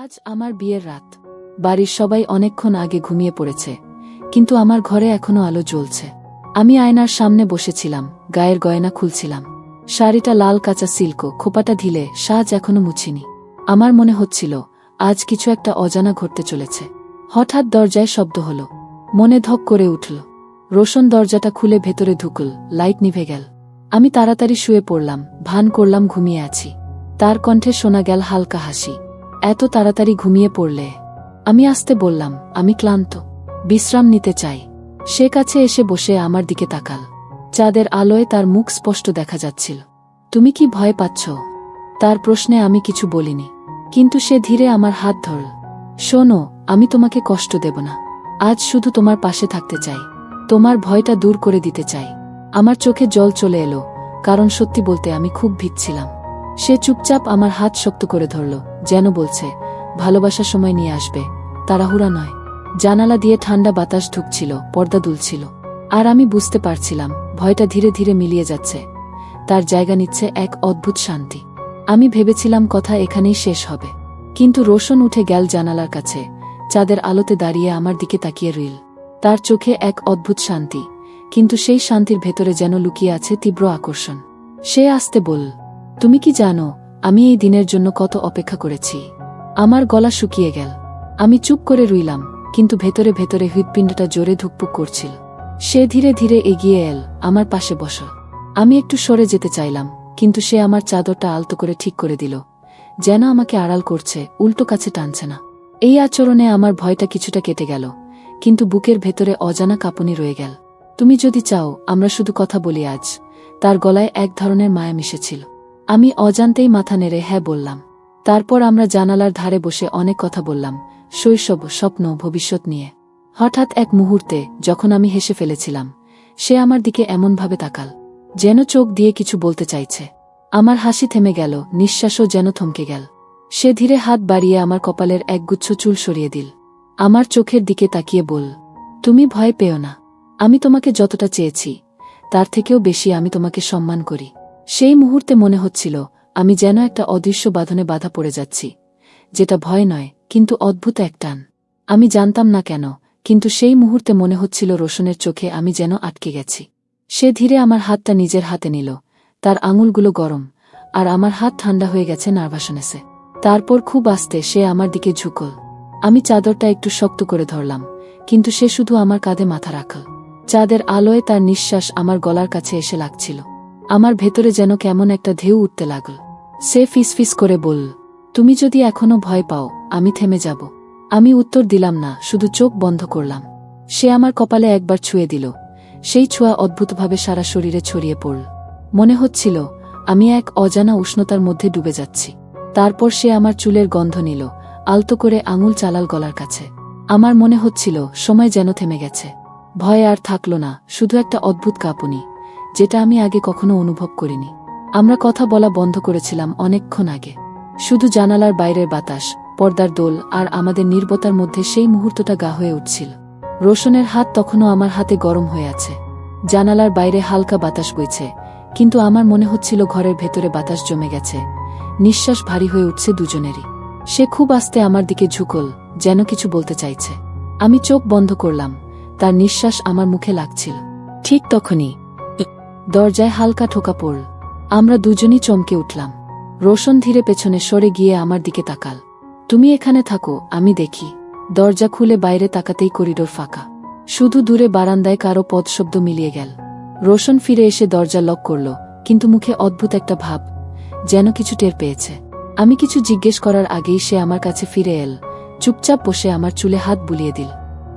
আজ আমার বিয়ের রাত। বাড়ির সবাই অনেকক্ষণ আগে ঘুমিয়ে পড়েছে, কিন্তু আমার ঘরে এখনো আলো জ্বলছে। আমি আয়নার সামনে বসেছিলাম, গায়ের গয়না খুলছিলাম। শাড়িটা লাল কাঁচা সিল্ক, খোপাটা ঢিলে, সাজ এখনো মুছিনি। আমার মনে হচ্ছিল আজ কিছু একটা অজানা ঘটতে চলেছে। হঠাৎ দরজায় শব্দ হল, মনে ধক করে উঠল। রোশন দরজাটা খুলে ভেতরে ঢুকল, লাইট নিভে গেল। আমি তাড়াতাড়ি শুয়ে পড়লাম, ভান করলাম ঘুমিয়ে আছি। তার কণ্ঠে শোনা গেল হালকা হাসি। এত তাড়াতাড়ি ঘুমিয়ে পড়লে? আমি আস্তে বললাম, আমি ক্লান্ত, বিশ্রাম নিতে চাই। সে কাছে এসে বসে আমার দিকে তাকাল। চাঁদের আলোয় তার মুখ স্পষ্ট দেখা যাচ্ছিল। তুমি কি ভয় পাচ্ছ? তার প্রশ্নে আমি কিছু বলিনি, কিন্তু সে ধীরে আমার হাত ধরল। শোনো, আমি তোমাকে কষ্ট দেব না। আজ শুধু তোমার পাশে থাকতে চাই, তোমার ভয়টা দূর করে দিতে চাই। আমার চোখে জল চলে এলো, কারণ সত্যি বলতে আমি খুব ভিজছিলাম। সে চুপচাপ আমার হাত শক্ত করে ধরল, যেন বলছে, ভালোবাসার সময় নিয়ে আসবে, তাড়াহুড়া নয়। জানালা দিয়ে ঠান্ডা বাতাস ঢুকছিল, পর্দা দুলছিল। আর আমি বুঝতে পারছিলাম ভয়টা ধীরে ধীরে মিলিয়ে যাচ্ছে, তার জায়গা নিচ্ছে এক অদ্ভুত শান্তি। আমি ভেবেছিলাম কথা এখানেই শেষ হবে, কিন্তু রোশন উঠে গেল জানালার কাছে, চাঁদের আলোতে দাঁড়িয়ে আমার দিকে তাকিয়ে রইল। তার চোখে এক অদ্ভুত শান্তি, কিন্তু সেই শান্তির ভেতরে যেন লুকিয়ে আছে তীব্র আকর্ষণ। সে আস্তে বলল, তুমি কি জানো আমি এই দিনের জন্য কত অপেক্ষা করেছি? আমার গলা শুকিয়ে গেল। আমি চুপ করে রইলাম, কিন্তু ভেতরে ভেতরে হৃৎপিণ্ডটা জোরে ধুকপুক করছিল। সে ধীরে ধীরে এগিয়ে এল, আমার পাশে বসল। আমি একটু সরে যেতে চাইলাম, কিন্তু সে আমার চাদরটা আলতো করে ঠিক করে দিল, যেন আমাকে আড়াল করছে, উল্টো কাছে টানছে না। এই আচরণে আমার ভয়টা কিছুটা কেটে গেল, কিন্তু বুকের ভেতরে অজানা কাঁপুনি রয়ে গেল। তুমি যদি চাও আমরা শুধু কথা বলি আজ। তার গলায় এক ধরনের মায়া মিশেছিল। আমি অজান্তেই মাথা নেড়ে হ্যাঁ বললাম। তারপর আমরা জানালার ধারে বসে অনেক কথা বললাম, শৈশব, স্বপ্ন, ভবিষ্যৎ নিয়ে। হঠাৎ এক মুহূর্তে যখন আমি হেসে ফেলেছিলাম, সে আমার দিকে এমনভাবে তাকাল, যেন চোখ দিয়ে কিছু বলতে চাইছে। আমার হাসি থেমে গেল, নিঃশ্বাসও যেন থমকে গেল। সে ধীরে হাত বাড়িয়ে আমার কপালের একগুচ্ছ চুল সরিয়ে দিল। আমার চোখের দিকে তাকিয়ে বলল, তুমি ভয় পেও না। আমি তোমাকে যতটা চেয়েছি, তার থেকেও বেশি আমি তোমাকে সম্মান করি। সেই মুহূর্তে মনে হচ্ছিল আমি যেন একটা অদৃশ্য বাঁধনে বাধা পড়ে যাচ্ছি, যেটা ভয় নয়, কিন্তু অদ্ভুত এক টান। আমি জানতাম না কেন, কিন্তু সেই মুহূর্তে মনে হচ্ছিল রোশনের চোখে আমি যেন আটকে গেছি। সে ধীরে আমার হাতটা নিজের হাতে নিল, তার আঙুলগুলো গরম, আর আমার হাত ঠান্ডা হয়ে গেছে নার্ভাসনেসে। তারপর খুব আস্তে সে আমার দিকে ঝুঁকল। আমি চাদরটা একটু শক্ত করে ধরলাম, কিন্তু সে শুধু আমার কাঁধে মাথা রাখল। চাঁদের আলোয় তার নিঃশ্বাস আমার গলার কাছে এসে লাগছিল। আমার ভেতরে যেন কেমন একটা ঢেউ উঠতে লাগল। সে ফিসফিস করে বলল, তুমি যদি এখনো ভয় পাও, আমি থেমে যাব। আমি উত্তর দিলাম না, শুধু চোখ বন্ধ করলাম। সে আমার কপালে একবার ছুঁয়ে দিল, সেই ছোঁয়া অদ্ভুতভাবে সারা শরীরে ছড়িয়ে পড়ল। মনে হচ্ছিল আমি এক অজানা উষ্ণতার মধ্যে ডুবে যাচ্ছি। তারপর সে আমার চুলের গন্ধ নিল, আলতো করে আঙুল চালাল গলার কাছে। আমার মনে হচ্ছিল সময় যেন থেমে গেছে। ভয় আর থাকল না, শুধু একটা অদ্ভুত কাঁপুনি, যেটা আমি আগে কখনো অনুভব করিনি। আমরা কথা বলা বন্ধ করেছিলাম অনেকক্ষণ আগে। শুধু জানালার বাইরের বাতাস, পর্দার দোল আর আমাদের নীরবতার মধ্যে সেই মুহূর্তটা গা হয়ে উঠছিল। রোশনের হাত তখনও আমার হাতে গরম হয়ে আছে। জানালার বাইরে হালকা বাতাস বইছে, কিন্তু আমার মনে হচ্ছিল ঘরের ভেতরে বাতাস জমে গেছে, নিঃশ্বাস ভারী হয়ে উঠছে দুজনেরই। সে খুব আস্তে আমার দিকে ঝুঁকল, যেন কিছু বলতে চাইছে। আমি চোখ বন্ধ করলাম, তার নিঃশ্বাস আমার মুখে লাগছিল। ঠিক তখনই দরজায় হালকা ঠোকা পড়ল। আমরা দুজনই চমকে উঠলাম। রোশন ধীরে পেছনে সরে গিয়ে আমার দিকে তাকাল। তুমি এখানে থাকো, আমি দেখি। দরজা খুলে বাইরে তাকাতেই করিডোর ফাঁকা। শুধু দূরে বারান্দায় কারো পদশব্দ মিলিয়ে গেল। রোশন ফিরে এসে দরজা লক করল, কিন্তু মুখে অদ্ভুত একটা ভাব, যেন কিছু টের পেয়েছে। আমি কিছু জিজ্ঞেস করার আগেই সে আমার কাছে ফিরে এল, চুপচাপ বসে আমার চুলে হাত বুলিয়ে দিল।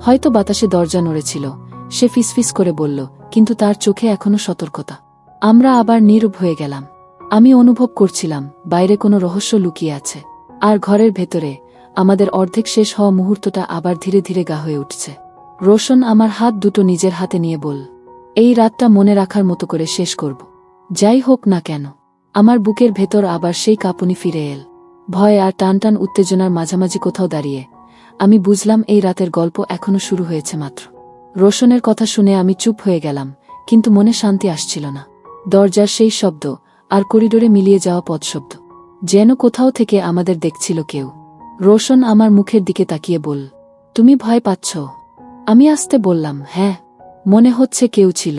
হয়তো বাতাসে দরজা নড়েছিল। সে ফিসফিস করে বলল, কিন্তু তার চোখে এখনো সতর্কতা। আমরা আবার নীরব হয়ে গেলাম। আমি অনুভব করছিলাম বাইরে কোনো রহস্য লুকিয়ে আছে, আর ঘরের ভেতরে আমাদের অর্ধেক শেষ হওয়া মুহূর্তটা আবার ধীরে ধীরে গা হয়ে উঠছে। রোশন আমার হাত দুটো নিজের হাতে নিয়ে বলল, এই রাতটা মনে রাখার মতো করে শেষ করব, যাই হোক না কেন। আমার বুকের ভেতর আবার সেই কাঁপুনি ফিরে এল। ভয় আর টানটান উত্তেজনার মাঝামাঝি কোথাও দাঁড়িয়ে আমি বুঝলাম এই রাতের গল্প এখনো শুরু হয়েছে মাত্র। রোশনের কথা শুনে আমি চুপ হয়ে গেলাম, কিন্তু মনে শান্তি আসছিল না। দরজার সেই শব্দ আর করিডোরে মিলিয়ে যাওয়া পদশব্দ, যেন কোথাও থেকে আমাদের দেখছিল কেউ। রোশন আমার মুখের দিকে তাকিয়ে বল, তুমি ভয় পাচ্ছ? আমি আস্তে বললাম, হ্যাঁ, মনে হচ্ছে কেউ ছিল।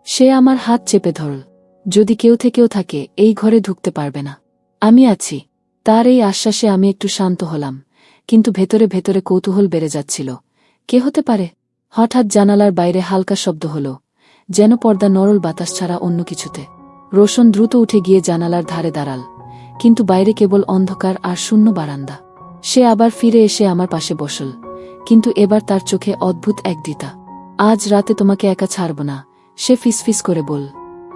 সে আমার হাত চেপে ধরল। যদি কেউ থেকেও থাকে এই ঘরে ঢুকতে পারবে না, আমি আছি। তার এই আশ্বাসে আমি একটু শান্ত হলাম, কিন্তু ভেতরে ভেতরে কৌতূহল বেড়ে যাচ্ছিল। কে হতে পারে? হঠাৎ জানালার বাইরে হালকা শব্দ হল, যেন পর্দা নরল বাতাস ছাড়া অন্য কিছুতে। রোশন দ্রুত উঠে গিয়ে জানালার ধারে দাঁড়াল, কিন্তু বাইরে কেবল অন্ধকার আর শূন্য বারান্দা। সে আবার ফিরে এসে আমার পাশে বসল, কিন্তু এবার তার চোখে অদ্ভুত এক দ্বিধা। আজ রাতে তোমাকে একা ছাড়ব না, সে ফিসফিস করে বল।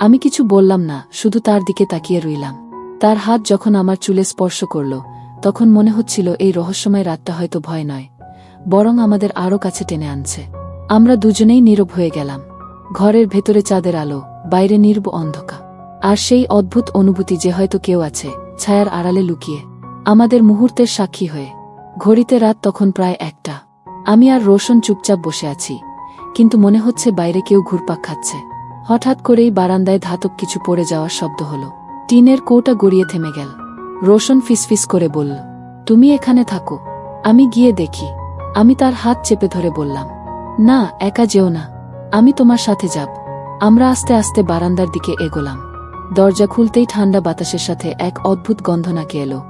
আমি কিছু বললাম না, শুধু তার দিকে তাকিয়ে রইলাম। তার হাত যখন আমার চুলে স্পর্শ করল, তখন মনে হচ্ছিল এই রহস্যময় রাতটা হয়তো ভয় নয়, বরং আমাদের আরও কাছে টেনে আনছে। আমরা দুজনেই নীরব হয়ে গেলাম। ঘরের ভেতরে চাঁদের আলো, বাইরে নির্ব অন্ধকার, আর সেই অদ্ভুত অনুভূতি যে হয়তো কেউ আছে ছায়ার আড়ালে লুকিয়ে, আমাদের মুহূর্তের সাক্ষী হয়ে। ঘড়িতে রাত তখন প্রায় 1টা। আমি আর রোশন চুপচাপ বসে আছি, কিন্তু মনে হচ্ছে বাইরে কেউ ঘুরপাক খাচ্ছে। হঠাৎ করেই বারান্দায় ধাতব কিছু পড়ে যাওয়ার শব্দ হলো। টিনের কৌটা গড়িয়ে থেমে গেল। রোশন ফিসফিস করে বলল, তুমি এখানে থাকো, আমি গিয়ে দেখি। আমি তার হাত চেপে ধরে বললাম, না, একা যেও না, আমি তোমার সাথে যাব। আমরা আস্তে আস্তে বারান্দার দিকে এগোলাম। দরজা খুলতেই ঠান্ডা বাতাসের সাথে এক অদ্ভুত গন্ধ নাকে এলো,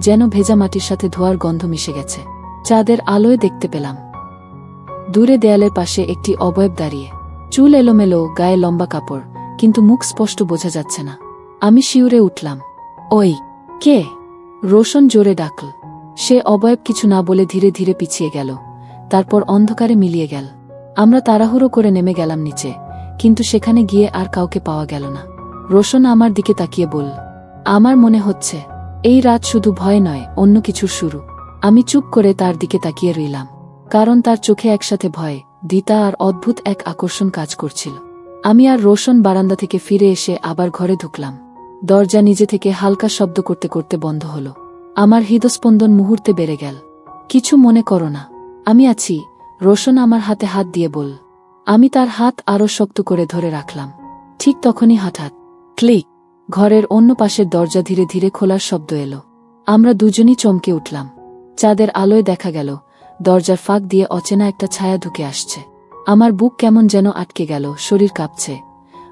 যেন ভেজা মাটির সাথে ধোয়ার গন্ধ মিশে গেছে। চাঁদের আলোয় দেখতে পেলাম দূরে দেয়ালের পাশে একটি অবয়ব দাঁড়িয়ে। চুল এলোমেলো, গায়ে লম্বা কাপড়, কিন্তু মুখ স্পষ্ট বোঝা যাচ্ছে না। আমি শিউরে উঠলাম। ওই, কে? রোশন জোরে ডাকল। সে অবয়ব কিছু না বলে ধীরে ধীরে পিছিয়ে গেল, তারপর অন্ধকারে মিলিয়ে গেল। আমরা তাড়াহুড়ো করে নেমে গেলাম নিচে, কিন্তু সেখানে গিয়ে আর কাউকে পাওয়া গেল না। রোশন আমার দিকে তাকিয়ে বলল, আমার মনে হচ্ছে এই রাত শুধু ভয় নয়, অন্য কিছুর শুরু। আমি চুপ করে তার দিকে তাকিয়ে রইলাম, কারণ তার চোখে একসাথে ভয়, দ্বিধা আর অদ্ভুত এক আকর্ষণ কাজ করছিল। আমি আর রোশন বারান্দা থেকে ফিরে এসে আবার ঘরে ঢুকলাম। দরজা নিজে থেকে হালকা শব্দ করতে করতে বন্ধ হলো। আমার হৃদস্পন্দন মুহূর্তে বেড়ে গেল। কিছু মনে করো না, আমি আছি, রোশন আমার হাতে হাত দিয়ে বল। আমি তার হাত আরও শক্ত করে ধরে রাখলাম। ঠিক তখনই হঠাৎ ক্লিক, ঘরের অন্য পাশের দরজা ধীরে ধীরে খোলার শব্দ এলো। আমরা দুজনই চমকে উঠলাম। চাঁদের আলোয় দেখা গেল দরজার ফাঁক দিয়ে অচেনা একটা ছায়া ঢুকে আসছে। আমার বুক কেমন যেন আটকে গেল, শরীর কাঁপছে,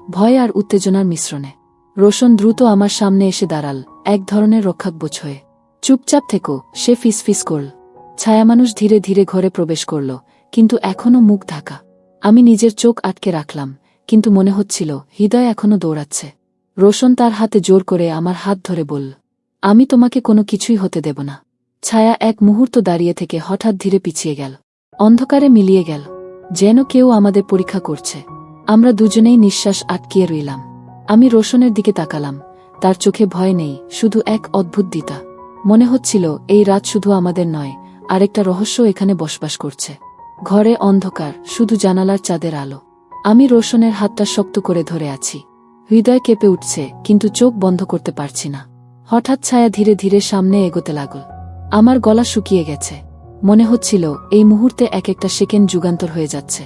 ভয় আর উত্তেজনার মিশ্রণে। রোশন দ্রুত আমার সামনে এসে দাঁড়াল, এক ধরনের রক্ষাকবচ হয়ে। চুপচাপ থেকো, সে ফিসফিস করল। ছায়ামানুষ ধীরে ধীরে ঘরে প্রবেশ করল, কিন্তু এখনও মুখ ঢাকা। আমি নিজের চোখ আটকে রাখলাম, কিন্তু মনে হচ্ছিল হৃদয় এখনও দৌড়াচ্ছে। রোশন তার হাতে জোর করে আমার হাত ধরে বলল, আমি তোমাকে কোনো কিছুই হতে দেব না। ছায়া এক মুহূর্ত দাঁড়িয়ে থেকে হঠাৎ ধীরে পিছিয়ে গেল, অন্ধকারে মিলিয়ে গেল, যেন কেউ আমাদের পরীক্ষা করছে। আমরা দুজনেই নিঃশ্বাস আটকিয়ে রইলাম। আমি রোশনের দিকে তাকালাম, তার চোখে ভয় নেই, শুধু এক অদ্ভুত দ্বিধা। মনে হচ্ছিল এই রাত শুধু আমাদের নয়, আরেকটা রহস্য এখানে বসবাস করছে। ঘরে অন্ধকার, শুধু জানালার চাঁদের আলো। আমি রোশনের হাতটা শক্ত করে ধরে আছি। হৃদয় কেঁপে উঠছে, কিন্তু চোখ বন্ধ করতে পারছি না। হঠাৎ ছায়া ধীরে ধীরে সামনে এগোতে লাগল। আমার গলা শুকিয়ে গেছে। মনে হচ্ছিল এই মুহূর্তে এক একটা সেকেন্ড যুগান্তর হয়ে যাচ্ছে।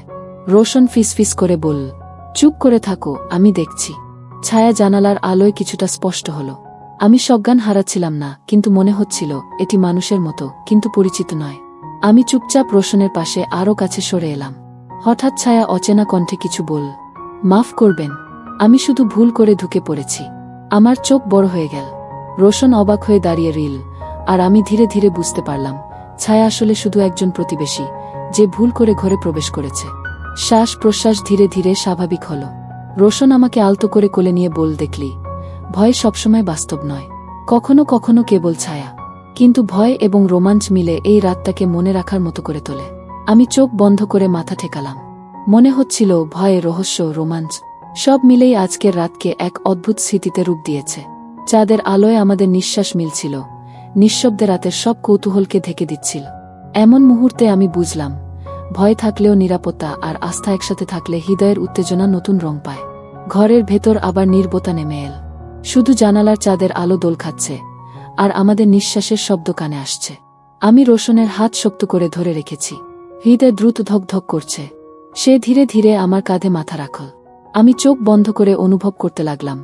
রোশন ফিসফিস করে বলল, চুপ করে থাকো, আমি দেখছি। ছায়া জানালার আলোয় কিছুটা স্পষ্ট হল। আমি সজ্ঞান হারাচ্ছিলাম না, কিন্তু মনে হচ্ছিল এটি মানুষের মতো, কিন্তু পরিচিত নয়। আমি চুপচাপ রোশনের পাশে আরও কাছে সরে এলাম। হঠাৎ ছায়া অচেনা কণ্ঠে কিছু বলল, মাফ করবেন, আমি শুধু ভুল করে ঢুকে পড়েছি। আমার চোখ বড় হয়ে গেল। রোশন অবাক হয়ে দাঁড়িয়ে রইল, আর আমি ধীরে ধীরে বুঝতে পারলাম ছায়া আসলে শুধু একজন প্রতিবেশী, যে ভুল করে ঘরে প্রবেশ করেছে। শ্বাস প্রশ্বাস ধীরে ধীরে স্বাভাবিক হল। রোশন আমাকে আলতো করে কোলে নিয়ে বল, দেখলি, ভয় সবসময় বাস্তব নয়, কখনো কখনো কেবল ছায়া। কিন্তু ভয় এবং রোমাঞ্চ মিলে এই রাতটাকে মনে রাখার মতো করে তোলে। আমি চোখ বন্ধ করে মাথা ঠেকালাম। মনে হচ্ছিল ভয়, রহস্য, রোমাঞ্চ সব মিলেই আজকের রাতকে এক অদ্ভুত স্মৃতিতে রূপ দিয়েছে। চাঁদের আলোয় আমাদের নিঃশ্বাস মিলছিল, নিঃশব্দে রাতের সব কৌতূহলকে ঢেকে দিচ্ছিল। এমন মুহূর্তে আমি বুঝলাম, ভয় থাকলেও নিরাপত্তা আর আস্থা একসাথে থাকলে হৃদয়ের উত্তেজনা নতুন রং পায়। ঘরের ভেতর আবার নীরবতা নেমে এল। শুধু জানালার চাঁদের আলো দোল খাচ্ছে, আর আমাদের নিঃশ্বাসের শব্দ কানে আসছে। আমি রোশনের হাত শক্ত করে ধরে রেখেছি। হৃদয় দ্রুত ধক ধক করছে। সে ধীরে ধীরে আমার কাঁধে মাথা রাখল। আমি চোখ বন্ধ করে অনুভব করতে লাগলাম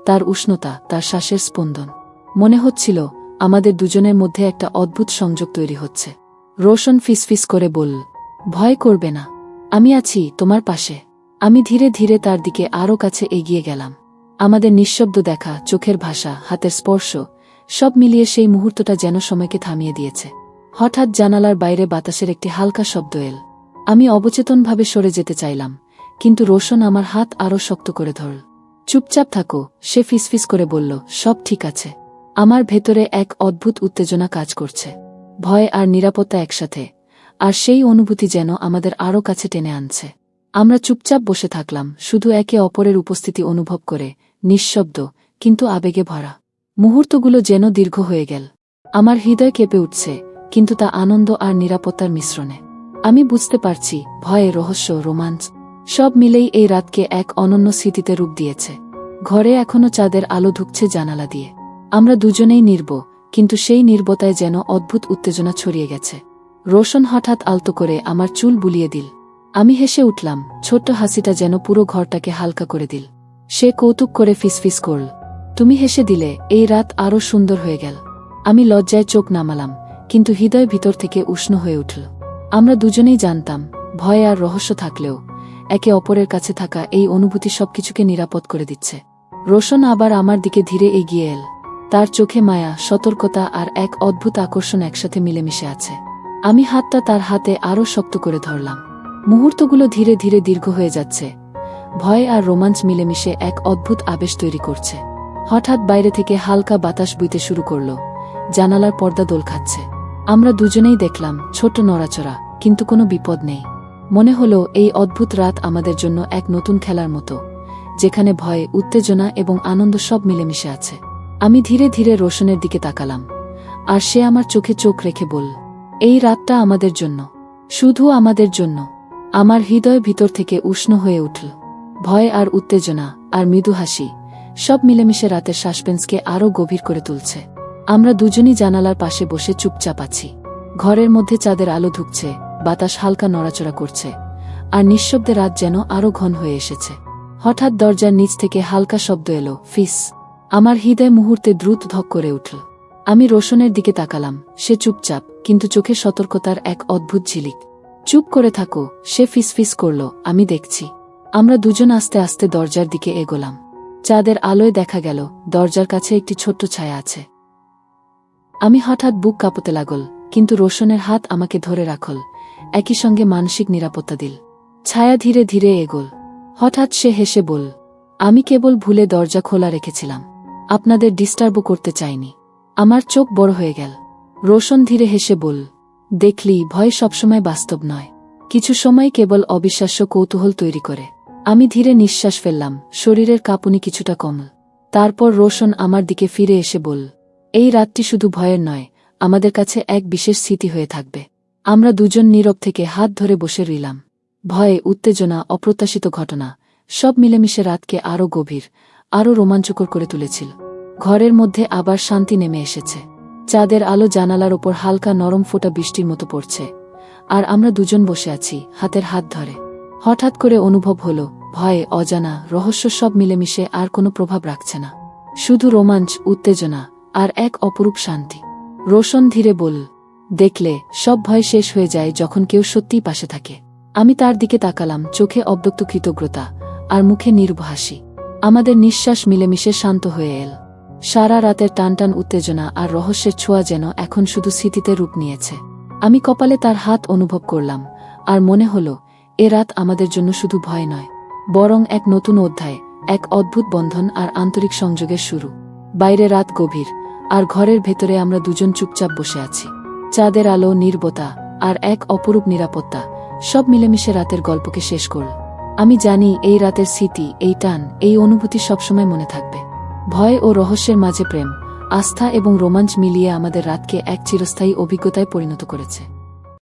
তার উষ্ণতা, তার শ্বাসের স্পন্দন। মনে হচ্ছিল আমাদের দুজনের মধ্যে একটা অদ্ভুত সংযোগ তৈরি হচ্ছে। রোশন ফিসফিস করে বলল, ভয় করবে না, আমি আছি তোমার পাশে। আমি ধীরে ধীরে তার দিকে আরও কাছে এগিয়ে গেলাম। আমাদের নিঃশব্দ দেখা, চোখের ভাষা, হাতের স্পর্শ, সব মিলিয়ে সেই মুহূর্তটা যেন সময়কে থামিয়ে দিয়েছে। হঠাৎ জানালার বাইরে বাতাসের একটি হালকা শব্দ এল। আমি অবচেতনভাবে সরে যেতে চাইলাম, কিন্তু রোশন আমার হাত আরও শক্ত করে ধরল। চুপচাপ থাকো, সে ফিসফিস করে বলল, সব ঠিক আছে। আমার ভেতরে এক অদ্ভুত উত্তেজনা কাজ করছে, ভয় আর নিরাপত্তা একসাথে, আর সেই অনুভূতি যেন আমাদের আরও কাছে টেনে আনছে। আমরা চুপচাপ বসে থাকলাম, শুধু একে অপরের উপস্থিতি অনুভব করে, নিঃশব্দ কিন্তু আবেগে ভরা। মুহূর্তগুলো যেন দীর্ঘ হয়ে গেল। আমার হৃদয় কেঁপে উঠছে, কিন্তু তা আনন্দ আর নিরাপত্তার মিশ্রণে। আমি বুঝতে পারছি, ভয়, রহস্য, রোমাঞ্চ সব মিলেই এই রাতকে এক অনন্য স্মৃতিতে রূপ দিয়েছে। ঘরে এখনো চাঁদের আলো ঢুকছে জানালা দিয়ে। আমরা দুজনেই নীরব, কিন্তু সেই নীরবতায় যেন অদ্ভুত উত্তেজনা ছড়িয়ে গেছে। রোশন হঠাৎ আলতো করে আমার চুল বুলিয়ে দিল। আমি হেসে উঠলাম, ছোট্ট হাসিটা যেন পুরো ঘরটাকে হালকা করে দিল। সে কৌতুক করে ফিসফিস করল, তুমি হেসে দিলে এই রাত আরও সুন্দর হয়ে গেল। আমি লজ্জায় চোখ নামালাম, কিন্তু হৃদয় ভিতর থেকে উষ্ণ হয়ে উঠল। আমরা দুজনেই জানতাম, ভয় আর রহস্য থাকলেও একে অপরের কাছে থাকা এই অনুভূতি সবকিছুকে নিরাপদ করে দিচ্ছে। রোশন আবার আমার দিকে ধীরে এগিয়ে এল। তার চোখে মায়া, সতর্কতা আর এক অদ্ভুত আকর্ষণ একসাথে মিলেমিশে আছে। আমি হাতটা তার হাতে আরও শক্ত করে ধরলাম। মুহূর্তগুলো ধীরে ধীরে দীর্ঘ হয়ে যাচ্ছে। ভয় আর রোমাঞ্চ মিলেমিশে এক অদ্ভুত আবেশ তৈরি করছে। হঠাৎ বাইরে থেকে হালকা বাতাস বইতে শুরু করল, জানালার পর্দা দোল খাচ্ছে। আমরা দুজনেই দেখলাম, ছোট নড়াচড়া, কিন্তু কোনো বিপদ নেই। মনে হলো এই অদ্ভুত রাত আমাদের জন্য এক নতুন খেলার মতো, যেখানে ভয়, উত্তেজনা এবং আনন্দ সব মিলেমিশে আছে। আমি ধীরে ধীরে রোশনের দিকে তাকালাম, আর সে আমার চোখে চোখ রেখে বলল, এই রাতটা আমাদের জন্য, শুধু আমাদের জন্য। আমার হৃদয় ভিতর থেকে উষ্ণ হয়ে উঠল। ভয় আর উত্তেজনা আর মৃদু হাসি সব মিলেমিশে রাতের সাসপেন্সকে আরও গভীর করে তুলছে। আমরা দুজনই জানালার পাশে বসে চুপচাপ আছি। ঘরের মধ্যে চাঁদের আলো ঢুকছে, বাতাস হালকা নড়াচড়া করছে, আর নিঃশব্দে রাত যেন আরও ঘন হয়ে এসেছে। হঠাৎ দরজার নিচ থেকে হালকা শব্দ এলো, ফিস। আমার হৃদয় মুহূর্তে দ্রুত ধক করে উঠল। আমি রোশনের দিকে তাকালাম, সে চুপচাপ, কিন্তু চোখে সতর্কতার এক অদ্ভুত ঝিলিক। চুপ করে থাকো, সে ফিসফিস করল, আমি দেখছি। আমরা দুজন আস্তে আস্তে দরজার দিকে এগোলাম। চাঁদের আলোয় দেখা গেল দরজার কাছে একটি ছোট্ট ছায়া আছে। আমি হঠাৎ বুক কাঁপতে লাগল, কিন্তু রোশনের হাত আমাকে ধরে রাখল, একই সঙ্গে মানসিক নিরাপত্তা দিল। ছায়া ধীরে ধীরে এগোল। হঠাৎ সে হেসে বলল, আমি কেবল ভুলে দরজা খোলা রেখেছিলাম, আপনাদের ডিস্টার্বও করতে চাইনি। আমার চোখ বড় হয়ে গেল। রোশন ধীরে হেসে বলল, দেখলি, ভয় সবসময় বাস্তব নয়, কিছু সময় কেবল অবিশ্বাস্য কৌতূহল তৈরি করে। আমি ধীরে নিঃশ্বাস ফেললাম, শরীরের কাঁপুনি কিছুটা কমল। তারপর রোশন আমার দিকে ফিরে এসে বলল, এই রাতটি শুধু ভয়ের নয়, আমাদের কাছে এক বিশেষ স্মৃতি হয়ে থাকবে। আমরা দুজন নীরব থেকে হাত ধরে বসে রইলাম। ভয়, উত্তেজনা, অপ্রত্যাশিত ঘটনা সব মিলেমিশে রাতকে আরও গভীর, আরও রোমাঞ্চকর করে তুলেছিল। ঘরের মধ্যে আবার শান্তি নেমে এসেছে। চাঁদের আলো জানালার ওপর হালকা নরম ফোঁটা বৃষ্টির মতো পড়ছে, আর আমরা দুজন বসে আছি, হাতের হাত ধরে। হঠাৎ করে অনুভব হলো, ভয়, অজানা, রহস্য সব মিলেমিশে আর কোনো প্রভাব রাখছে না। শুধু রোমাঞ্চ, উত্তেজনা আর এক অপরূপ শান্তি। রোশন ধীরে বলল, দেখলে, সব ভয় শেষ হয়ে যায় যখন কেউ সত্যিই পাশে থাকে। আমি তার দিকে তাকালাম, চোখে অব্যক্ত কৃতজ্ঞতা আর মুখে নীরব হাসি। আমাদের নিঃশ্বাস মিলেমিশে শান্ত হয়ে এল। সারা রাতের টানটান উত্তেজনা আর রহস্যের ছোঁয়া যেন এখন শুধু স্মৃতিতে রূপ নিয়েছে। আমি কপালে তার হাত অনুভব করলাম, আর মনে হলো, এ রাত আমাদের জন্য শুধু ভয় নয়, বরং এক নতুন অধ্যায়, এক অদ্ভুত বন্ধন আর আন্তরিক সংযোগের শুরু। বাইরে রাত গভীর, আর ঘরের ভেতরে আমরা দুজন চুপচাপ বসে আছি। চাঁদের আলো, নীরবতা আর এক অপরূপ নিরাপত্তা সব মিলেমিশে রাতের গল্পকে শেষ করল। আমি জানি, এই রাতের স্মৃতি, এই টান, এই অনুভূতি সবসময় মনে থাকবে। ভয় ও রহস্যের মাঝে প্রেম, আস্থা এবং রোমাঞ্চ মিলিয়ে আমাদের রাতকে এক চিরস্থায়ী অভিজ্ঞতায় পরিণত করেছে।